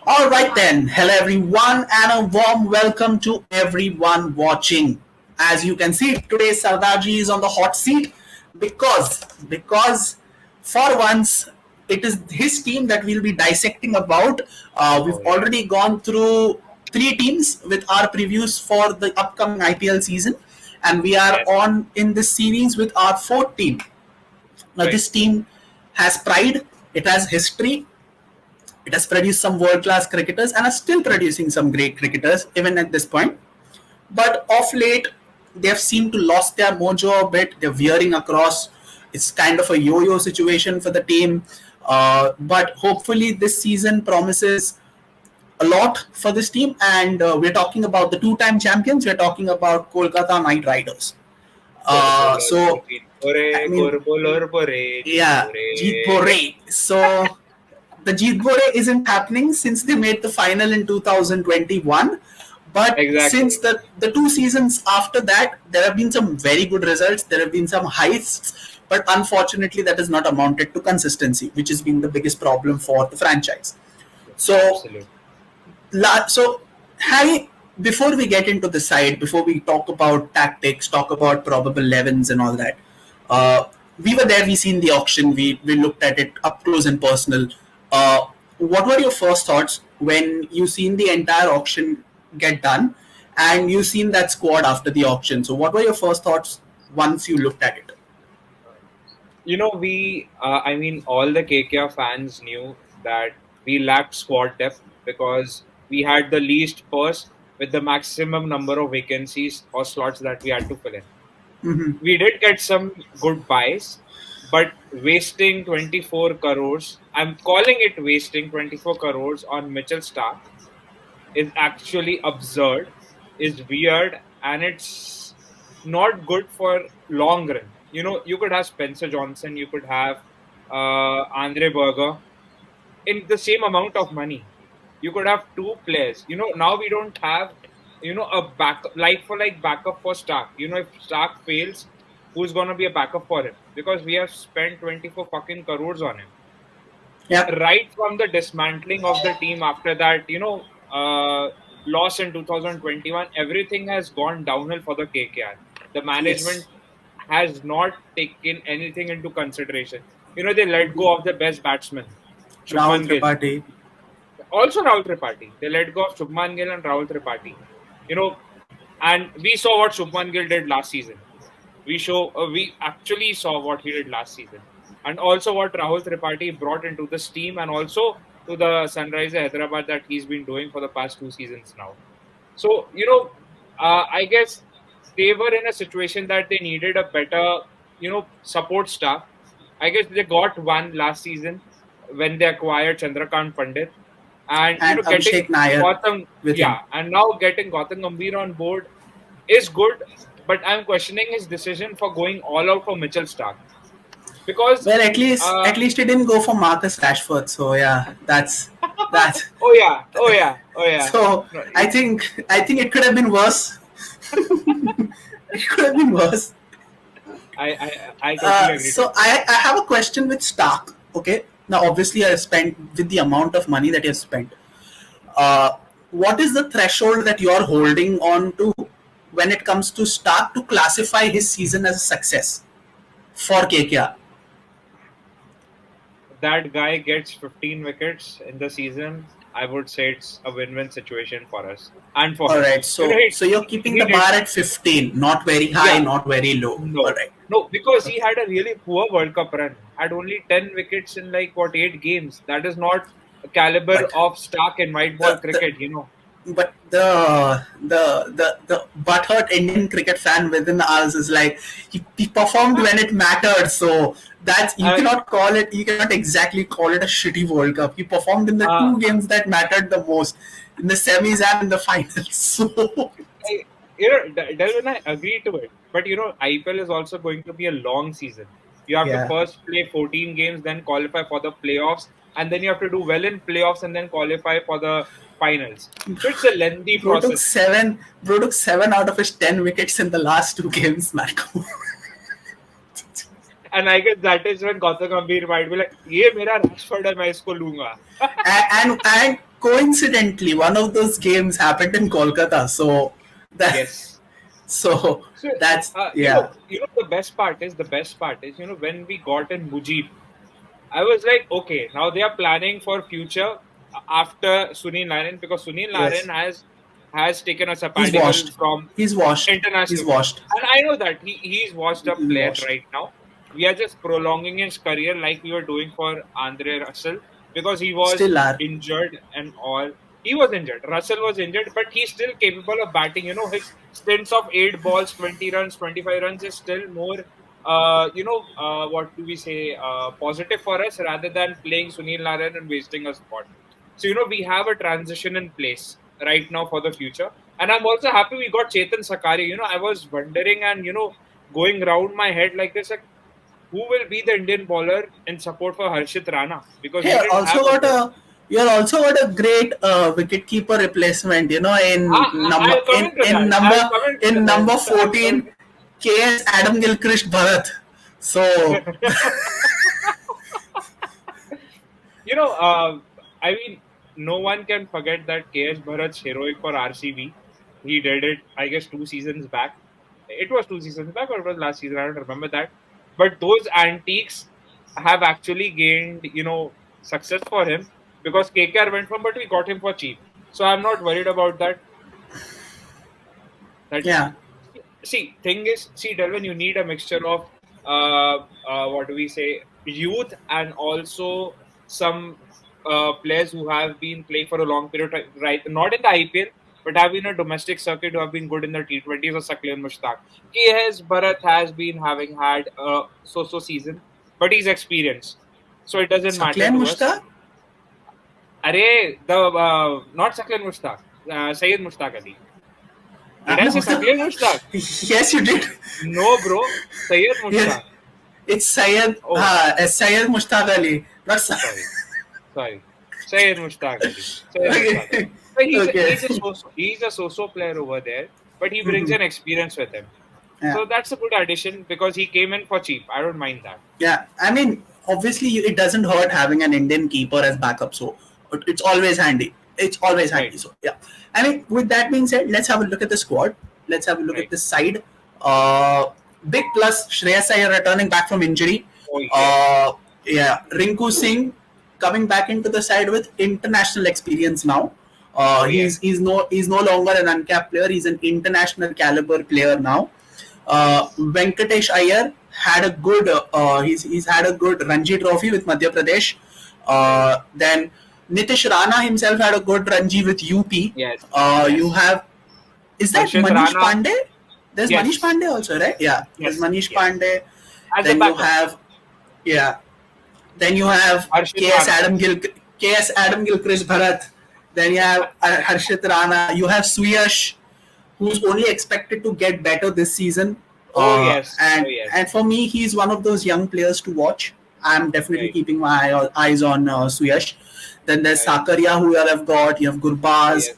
All right then. Hello everyone and a warm welcome to everyone watching. As you can see, today Sardarji is on the hot seat because for once it is his team that we'll be dissecting about. We've Oh yeah, already gone through three teams with our previews for the upcoming IPL season, and we are yes, on in this series with our fourth team. Now, right. this team has pride, it has history, it has produced some world class cricketers and is still producing some great cricketers even at this point. But of late, they have seemed to lost their mojo a bit. They're veering across. It's kind of a yo-yo situation for the team. But hopefully, this season promises a lot for this team. And we're talking about the two-time champions. We're talking about Kolkata Knight Riders. Borbolo, So, Gurjit Bore, I mean, Borbolor Bore, Jeet yeah, Bore. Jeet Bore. So the Jeet Bore isn't happening since they made the final in 2021. But since Exactly. the two seasons after that, there have been some very good results. There have been some heights, but unfortunately, that has not amounted to consistency, which has been the biggest problem for the franchise. So, Absolutely. so Harry, before we get into the side, before we talk about tactics, talk about probable 11s and all that, uh, we were there. We seen the auction. We looked at it up close and personal. What were your first thoughts when you seen the entire auction get done, and you seen that squad after the auction? So, what were your first thoughts once you looked at it? All the KKR fans knew that we lacked squad depth because we had the least purse with the maximum number of vacancies or slots that we had to fill in. We did get some good buys, but wasting 24 crores, I'm calling it wasting 24 crores on Mitchell Stark is actually absurd, is weird, and it's not good for long run. You could have Spencer Johnson, you could have Andre Berger in the same amount of money. You could have two players. Now we don't have, a back like for like backup for Stark. If Stark fails, who's gonna be a backup for him? Because we have spent 24 fucking crores on him Yeah. right from the dismantling of the team after that, loss in 2021, everything has gone downhill for the KKR. The management Yes. has not taken anything into consideration. They let go of the best batsman, Rahul Shubman Gill. Tripathi. Also Rahul Tripathi. They let go of Shubman Gill and Rahul Tripathi. You know, and we saw what Shubman Gill did last season. We actually saw what he did last season, and also what Rahul Tripathi brought into this team, and also to the Sunrisers Hyderabad that he's been doing for the past two seasons now. So I guess they were in a situation that they needed a better support staff. I guess they got one last season when they acquired Chandrakant Pandit, and And getting Abhishek Nair Gautam, with him. yeah, and now getting Gautam Gambhir on board is good, but I'm questioning his decision for going all out for Mitchell Stark because, Well, at uh, least he didn't go for Marcus Rashford. So yeah, that's oh yeah, oh yeah, oh yeah. so No, I think it could have been worse. It could have been worse. I totally agree to So it. I have a question with Stark. Okay, now obviously I spent with the amount of money that you have spent. Uh, what is the threshold that you are holding on to when it comes to Stark to classify his season as a success for KKR? That guy gets 15 wickets in the season, I would say it's a win-win situation for us and for All him. right, so you're keeping He the did, bar at 15, not very high, yeah, not very low. All no, right. no, because he Okay. had a really poor World Cup run. Had only 10 wickets in like what 8 games. That is not a caliber But of Stark in white ball the cricket. but the butthurt Indian cricket fan within us is like he performed when it mattered. So that's you Uh, cannot call it. You cannot exactly call it a shitty World Cup. He performed in the uh, two games that mattered the most, in the semis and in the finals. So I, Delvin, I agree to it. But IPL is also going to be a long season. You have to yeah. first play 14 games, then qualify for the playoffs, and then you have to do well in playoffs and then qualify for the finals. So it's a lengthy Bro took process. seven. Bro took 7 out of his 10 wickets in the last two games, Marco. And I guess that is when Gautam Gambhir might be like, "ये मेरा Rashford है, मैं इसको लूंगा." And coincidentally, one of those games happened in Kolkata. That Yes. so So, that's yeah. the best part is, when we got in Mujib, I was like, okay, now they are planning for future after Sunil Narayan, because Sunil Narayan Yes. has taken a He's sabbatical washed. from He's washed. He's international cricket, washed. and I know that he's watched a He's player washed. right now. We are just prolonging his career like we were doing for Andre Russell, because he was Still are. injured and all. He was injured. Russell was injured, but he's still capable of batting. His stints of 8 balls, 20 runs, 25 runs is still more, what do we say, positive for us rather than playing Sunil Narayan and wasting a spot. So, we have a transition in place right now for the future. And I'm also happy we got Chetan Sakari. I was wondering and, going round my head like this, like, who will be the Indian bowler in support for Harshit Rana? Because Hey, we didn't have also a got bowler. a you're also got a great wicketkeeper replacement. I'll come into that. I'll come into In that. number I'll come 14, KS Adam Gilchrist Bharat. So You know, uh, I mean, no one can forget that KS Bharat's heroic for RCB. He did it, I guess, 2 seasons back. It was 2 seasons back, or it was last season. I don't remember that. But those antiques have actually gained, success for him, because KKR went from, but we got him for cheap. So I'm not worried about that. That yeah, thing is, Delvin, you need a mixture of what do we say, youth, and also some players who have been playing for a long period of time, right? Not in the IPL, but have been a domestic circuit, who have been good in the T20s, or Sakleen Mushtaq. KS Bharat has been having had a so-so season, but he's experienced, so it doesn't matter Saklan to us. Mushtaq. Not Sakleen Mushtaq, Syed Mushtaq Ali. Did I No, say Sakleen Mushtaq? yes, you did. No, bro. Syed Yes, Mushtaq. it's Syed. Oh, Syed Mushtaq Ali. Not sorry, sorry. Syed Mushtaq Ali. Syed Mushtaq Ali. okay. But he's a, Okay. he's a so-so player over there, but he brings an experience with him. Yeah. So that's a good addition, because he came in for cheap. I don't mind that. Yeah, I mean, obviously, it doesn't hurt having an Indian keeper as backup, so it's always handy. It's always handy. Right, So yeah, I mean, with that being said, let's have a look at the squad. Let's have a look at right. this side. Uh, Big plus Shreyas Iyer returning back from injury. Oh yes, Uh, yeah, Rinku Singh coming back into the side with international experience now. oh yes, He's no longer an uncapped player. He's an international caliber player now. Venkatesh Iyer had a good he's had a good Ranji trophy with Madhya Pradesh. right. Then Nitish Rana himself had a good Ranji with UP. Yes, You yes. have is that Harshit Manish Rana. Pandey? There's Manish Yes, Pandey also, right? Yeah, there's yes, Manish yes. Pandey. As a Then you backup, have yeah. Then you have Harshit Rana. KS Adam Gilchrist Bharat. Then you have Harshit Rana. You have Suyash, who's only expected to get better this season. Oh yes, oh And yes. for me, he's one of those young players to watch. I'm definitely Right, keeping my eyes on Suyash. Then there's right. Sakaria, who you have got. You have Oh Gurbaz.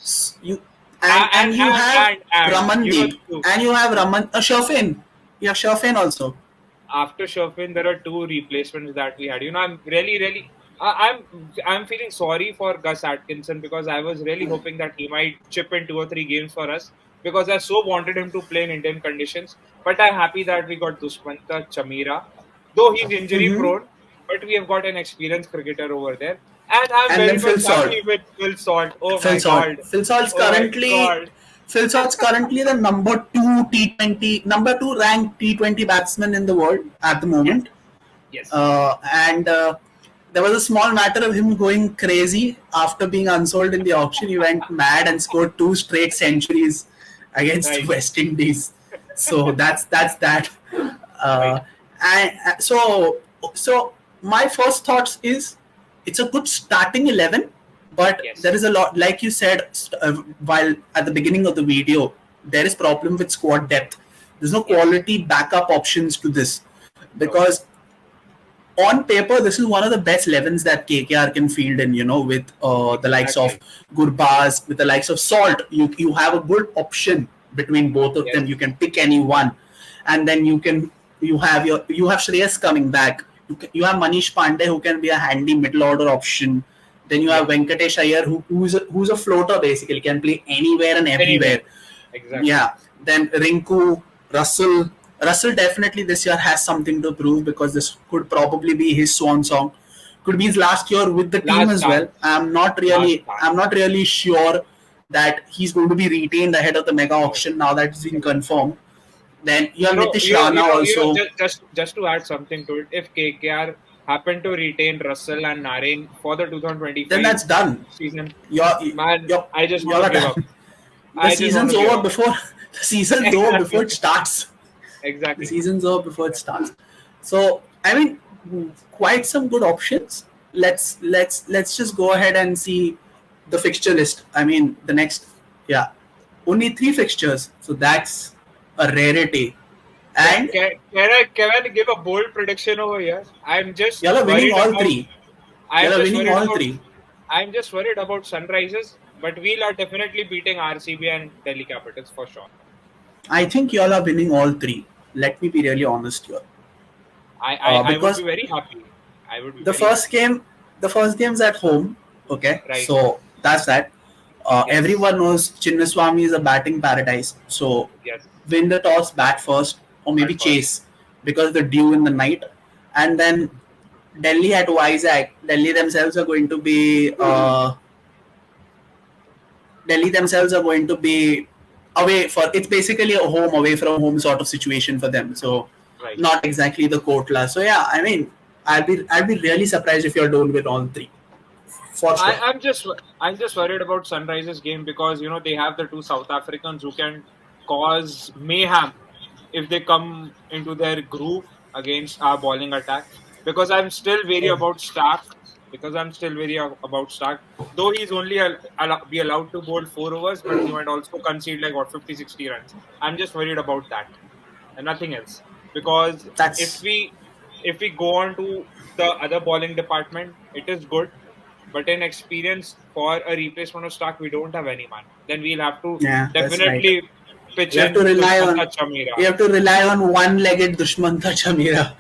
yes. You And and you and have and and you know Ramandeep, the two. and you have Shafin. You have Shafin also. After Shofin, there are two replacements that we had. I'm really, really, I'm feeling sorry for Gus Atkinson, because I was really hoping that he might chip in 2 or 3 games for us, because I so wanted him to play in Indian conditions. But I'm happy that we got Dushmanta Chamira, though he's injury Mm-hmm. prone, but we have got an experienced cricketer over there. And I'm And then very Phil much Salt. happy with Phil Salt. Oh Phil my Salt. god. Phil Salt's Oh my currently god. Phil Salt's currently the number two ranked T20 batsman in the world at the Yes. moment. Yes. And there was a small matter of him going crazy after being unsold in the auction. He went mad and scored 2 straight centuries against Right. West Indies. So that's that. Right. Uh, and so my first thoughts is it's a good starting 11, but Yes. there is a lot, like you said while at the beginning of the video, there is problem with squad depth. There's no Yes. quality backup options to this, No. because on paper, this is one of the best 11s that KKR can field in, with the likes of Exactly. Gurbaz, with the likes of Salt. You have a good option between both of them. Yes. You can pick any one, and then you can you have Shreyas coming back. You have Manish Pandey who can be a handy middle order option. Then you have Yeah. Venkatesh Iyer who's a floater basically, can play anywhere and Anywhere. everywhere. Exactly. Yeah. Then Rinku, Russell. Russell definitely this year has something to prove because this could probably be his swan song. Could be his last year with the team Last as well. dance. Last dance. I'm not really sure that he's going to be retained ahead of the mega No. auction now that it's been No. confirmed. Then you have Nitish Rana also. Just to add something to it, if KKR happen to retain Russell and Naren for the Then 2025 that's done. season, You're man, you're I just want you're to give up. done. The I just want season's to give over up. before the season's over before Exactly. it starts. The Exactly. season's over before it starts. So I mean, quite some good options. Let's just go ahead and see the fixture list. I mean, the next, yeah, only three fixtures, so that's a rarity. And Can I give a bold prediction over here? I'm just y'all are winning worried all about. three. I'm Y'all are just winning worried all about. three. I'm just worried about Sunrisers, but we are definitely beating RCB and Delhi Capitals for sure. I think y'all are winning all three. Let me be really honest here, I would be because very happy. I would be the very first happy. game, the first game's at home. Okay, Right. so that's that. Yes. Everyone knows Chinnaswamy is a batting paradise. So Yes. win the toss, bat first, or maybe At first. chase because the dew in the night, and then Delhi at Vizag. Delhi themselves are going to be away for. It's basically a home away from home sort of situation for them. So Right. not exactly the Kotla. So yeah, I mean, I'd be really surprised if you're done with all three for I, sure. I'm just I'm just worried about Sunrisers game because they have the two South Africans who can cause mayhem if they come into their groove against our bowling attack. Because I'm still very Oh. about Stark. Because I'm still very about Stark. Though he's only be allowed to bowl 4 overs, but he might also concede like what 50, 60 runs. I'm just worried about that and nothing else. Because if That's we if we go on to the other bowling department, it is good, but in experience for a replacement of Stark, we don't have any man. Then we'll have to yeah, that's right. definitely pitch You have to in rely on Dushmanta Chamira. you have to rely on one-legged Dushmanta Chamira.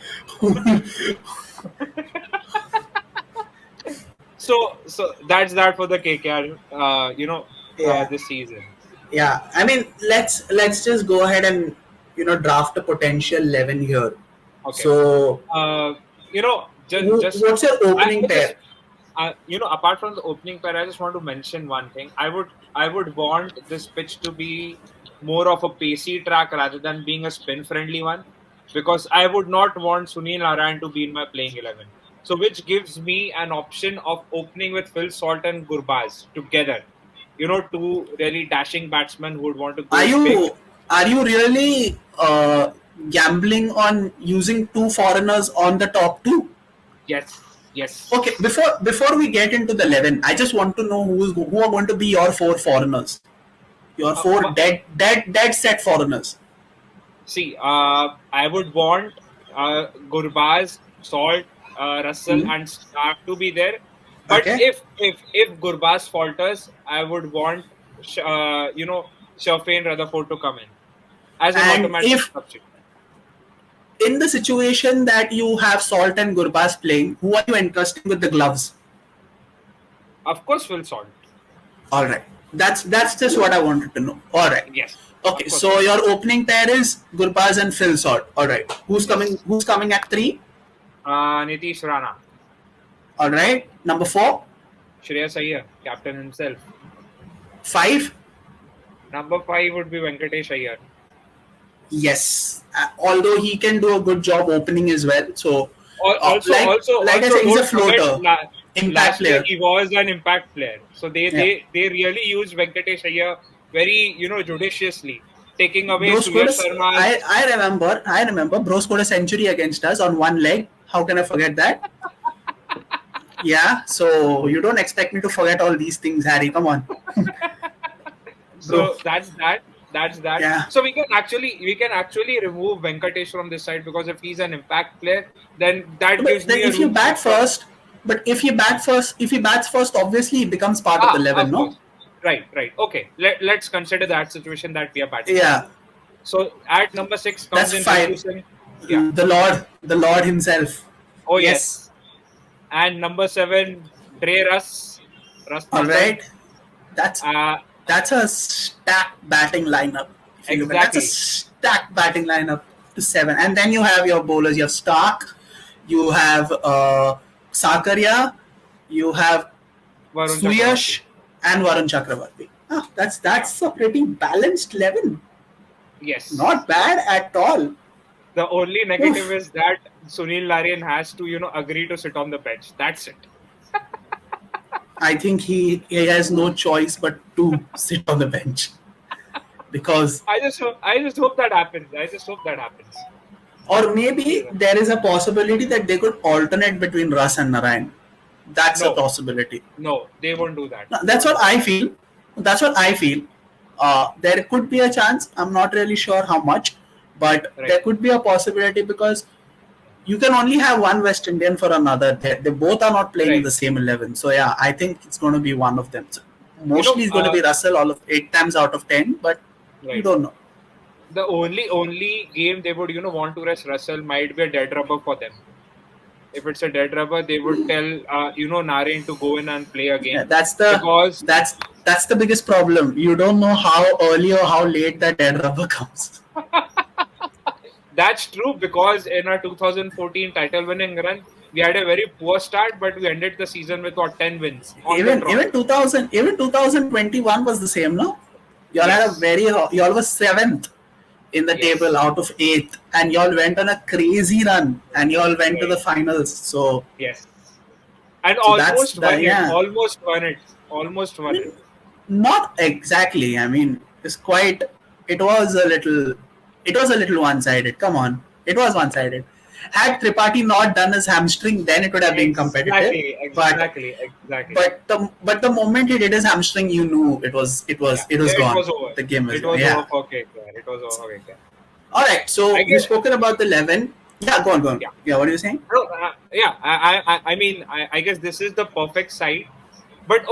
So that's that for the KKR. Yeah, This season. yeah. I mean, let's just go ahead and draft a potential 11 here. Okay. So, Just what's your I opening just pair? apart from the opening pair, I just want to mention one thing. I would want this pitch to be more of a pacey track rather than being a spin friendly one, because I would not want Sunil Narayan to be in my playing 11. So which gives me an option of opening with Phil Salt and Gurbaz together. Two really dashing batsmen who would want to Are go big. you are you really gambling on using two foreigners on the top two? Yes, Okay, yes. before we get into the 11, I just want to know who are going to be your four foreigners, your Uh, four ma- dead set foreigners. See, I would want Gurbaz, Salt, Russell, Hmm? and Stark to be there. But Okay, if Gurbaz falters, I would want Shafin Rutherford to come in as an and automatic if substitute. in the situation that you have Salt and Gurbaz playing, who are you entrusting with the gloves? Of course, Phil Salt. All right, that's just what I wanted to know. All right, Yes, okay. of course, So Phil Salt. your opening pair is Gurbaz and Phil Salt. All right, who's coming? Yes. Who's coming at three? Nitish Rana, All right, number four, Shreyas Iyer, captain himself. five. Number 5 would be Venkatesh Iyer. Yes, although he can do a good job opening as well. So, Also, also, like I also, said, he's a don't forget floater, impact last year player. he was an impact player. So they Yeah, they they really used Venkatesh Iyer very judiciously, taking away bro scored Surya a, Sharma's. I remember bro scored a century against us on one leg. How can I forget that? Yeah, so you don't expect me to forget all these things, Harry. Come on, bro. So that's that. That's that. Yeah, So we can actually remove Venkatesh from this side, because if he's an impact player, then that but gives then me a if you room bat for. first, if he bats first, obviously he becomes part of the 11, Of no? course. Right, right. Okay. Let's consider that situation that we are batting first. Yeah, So at number 6 comes that's in Ritu five. Singh. Yeah. The Lord himself. Oh Yes. yes. And number 7, Dre Russ All Tucker. right. That's Uh, that's a stacked batting lineup. If you look at, that's a exactly. stacked batting lineup to 7, and then you have your bowlers. You have Stark, you have Sakaria, you have Varun Chakravarti. Suyash, and Varun Chakravarti. Ah, Yeah. that's a pretty balanced 11. Yes. Not bad at all. The only negative Oof. is that Sunil Narine has to, agree to sit on the bench. That's it. I think he has no choice but to sit on the bench because, I just hope that happens. I just hope that happens. or maybe Yeah. there is a possibility that they could alternate between Russ and Narayan. That's a No, possibility. no, they won't do that. They That's won't what do that. I feel. That's what I feel. There could be a chance. I'm not really sure how much, but Right, there could be a possibility because you can only have one West Indian for another. They both are not playing in right, the same 11. So yeah, I think it's going to be one of them. So you mostly know, it's going to uh, be Russell all of 8 times out of 10, but you right. don't know. The only game they would want to rest Russell might be a dead rubber for them. If it's a dead rubber, they would tell Narain to go in and play Yeah, again that's the because that's that's the biggest problem. You don't know how early or how late that dead rubber comes. that's true. Because in our 2014 title winning run, we had a very poor start, but we ended the season with what 10 wins on the trot. Even 2021 was the same, no? Y'all had a Yes, very y'all was seventh in the table yes, out of eighth, and y'all went on a crazy run, and y'all went to the right, finals. yes, and So that's almost the won it. yeah. Almost won it. Almost I won it. mean, not exactly. I mean, it's quite. It was a little. It was a little one-sided. Come on, it was one-sided. Had Tripathi not done his hamstring, then it would have been competitive. Exactly, But exactly, exactly. but the moment he did his hamstring, you knew Yeah, it was it gone. was over. The game was It gone. was over Yeah. for KKR. It was over for KKR. All right. I So we've guess, spoken about the 11. Yeah, go on, go on. yeah. Yeah, what are you saying? No, yeah, I mean, I guess this is the perfect side. But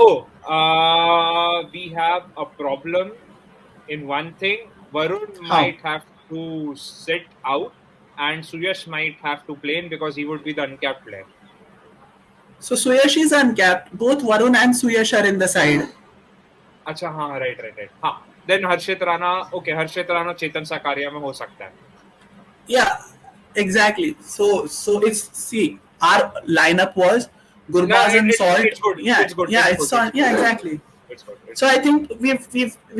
we have a problem in one thing. Varun How? might have to sit out, and Suyash might have to play in because he would be the uncapped player. So Suyash is uncapped. Both Varun and Suyash are in the side. अच्छा हाँ right हाँ then हर्षित Rana okay हर्षित राणा चेतन सकारिया में हो सकता है Yeah, exactly. So it's see our lineup was No, Gurbaz and Salt. it's good. Yeah, It's good. yeah, It's it's good. It's Salt. good. Yeah, exactly. It's good. It's So good. I think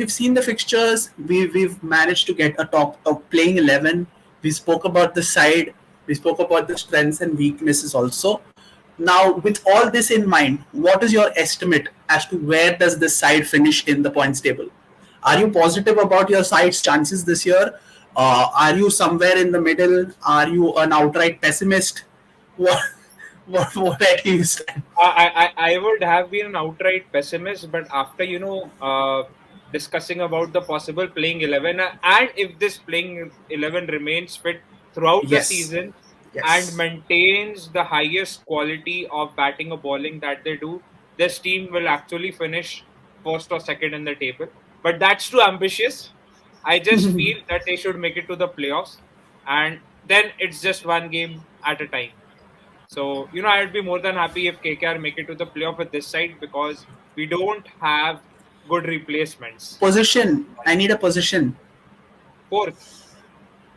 we've seen the fixtures. We've managed to get a top of playing 11. We spoke about the side. We spoke about the strengths and weaknesses also. Now, with all this in mind, what is your estimate as to where does this side finish in the points table? Are you positive about your side's chances this year? Are you somewhere in the middle? Are you an outright pessimist? What where do you stand? I would have been an outright pessimist, but after discussing about the possible playing 11, and if this playing 11 remains fit throughout the Yes, season and yes. maintains the highest quality of batting or bowling that they do, this team will actually finish first or second in the table. But that's too ambitious. I just feel that they should make it to the playoffs, and then it's just one game at a time. So, I'd be more than happy if KKR make it to the playoff with this side because we don't have good replacements. Position. I need a position. Fourth,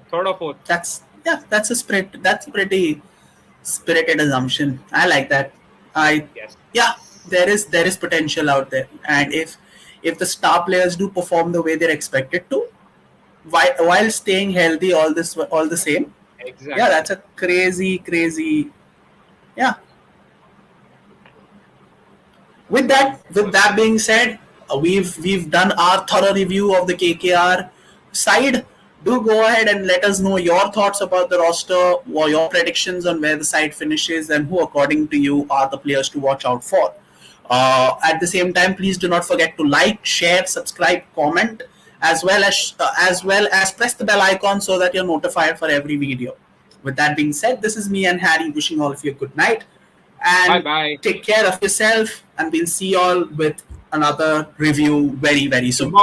third or fourth. That's yeah. That's a spirit. That's a pretty spirited assumption. I like that. I Yes. yeah. There is potential out there, and if the star players do perform the way they're expected to, while staying healthy, all the same, yeah, Exactly. that's a crazy. Yeah. With that being said, we've done our thorough review of the KKR side. Do go ahead and let us know your thoughts about the roster or your predictions on where the side finishes and who, according to you, are the players to watch out for. At the same time, please do not forget to like, share, subscribe, comment, as well as press the bell icon so that you're notified for every video. With that being said, this is me and Harry wishing all of you a good night Bye and bye. take care of yourself, and we'll see you all with another review very soon. Goodbye.